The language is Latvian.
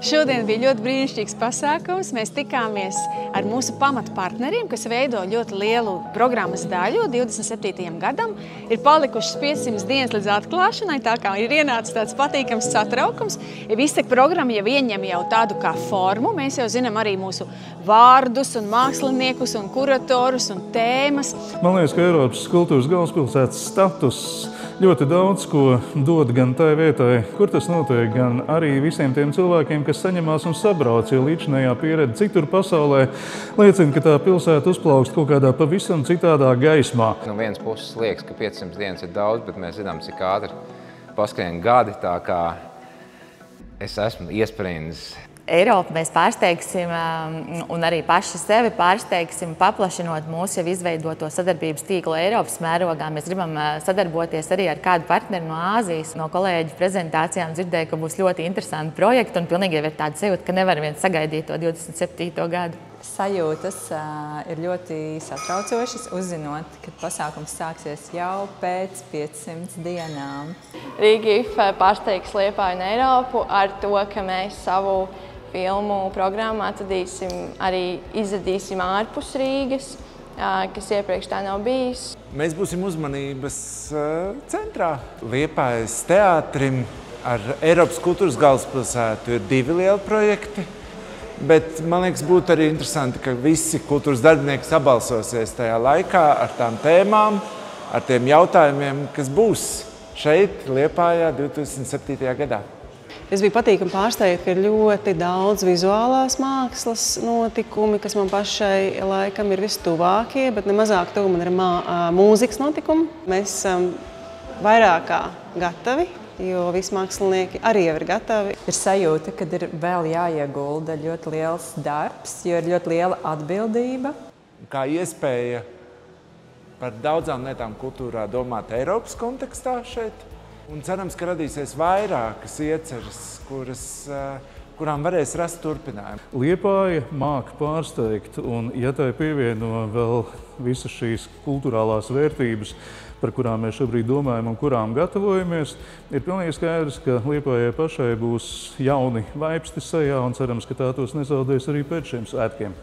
Šodien bija ļoti brīnišķīgs pasākums. Mēs tikāmies ar mūsu pamatpartneriem, kas veido ļoti lielu programmas daļu 27. gadam. Ir palikušas 500 dienas līdz atklāšanai, tā kā ir ienācis tāds patīkams satraukums. Visa programma jau ieņem jau tādu kā formu. Mēs jau zinām arī mūsu vārdus un māksliniekus un kuratorus un tēmas. Man liekas, ka Eiropas kultūras galvaspilsētas status ļoti daudz ko dod gan tai vietai, kur tas notiek, gan arī visiem tiem cilvēkiem, kas saņemās un sabrauc, jo līdzinējā pieredze citur pasaulē liecina, ka tā pilsēta uzplaukst kaut kādā pavisam citādā gaismā. No vienas puses liekas, ka 500 dienas ir daudz, bet mēs zinām, cik ātri paskrien gadi, tā kā es esmu iesprindis. Eiropu mēs pārsteigsim un arī paši sevi pārsteigsim, paplašinot mūsu jau izveidoto sadarbības tīklu Eiropas mērogā. Mēs gribam sadarboties arī ar kādu partneri no Āzijas. No kolēģu prezentācijām dzirdēju, ka būs ļoti interesanti projekti un pilnīgi jau ir tāda sajūta, ka nevar viens sagaidīt to 27. gadu. Sajūtas ir ļoti satraucošas, uzzinot, ka pasākums sāksies jau pēc 500 dienām. Rīga IF pārsteigs Liepāju un Eiropu ar to, ka mēs savu filmu programmu arī izradīsim ārpus Rīgas, kas iepriekš tā nav bijis. Mēs būsim uzmanības centrā. Liepājas teātrim ar Eiropas kultūras galvaspilsētu ir 2 lieli projekti. Bet man liekas, būtu arī interesanti, ka visi kultūras darbinieki sabalsosies tajā laikā ar tām tēmām, ar tiem jautājumiem, kas būs šeit, Liepājā, 2007. gadā. Es biju patīkami pārsteigta, ka ir ļoti daudz vizuālās mākslas notikumi, kas man pašai laikam ir vistuvākie, bet nemazāk tuvu man ir mūzikas notikumi. Mēs esam vairāk kā gatavi, jo visi mākslinieki arī jau ir gatavi. Ir sajūta, ka ir vēl jāiegulda ļoti liels darbs, jo ir ļoti liela atbildība. Kā iespēja par daudzām lietām kultūrā domāt Eiropas kontekstā šeit. Un cerams, ka radīsies vairākas ieceres, kurām varēs rast turpinājumu. Liepāja māca pārsteigt, un ja tai pievieno vēl visas šīs kultūrālās vērtības, par kurām mēs šobrīd domājam un kurām gatavojamies, ir pilnīgi skaidrs, ka Liepājai pašai būs jauni vaipsti sejā un cerams, ka tā tos nezaudēs arī pēc šiem svētkiem.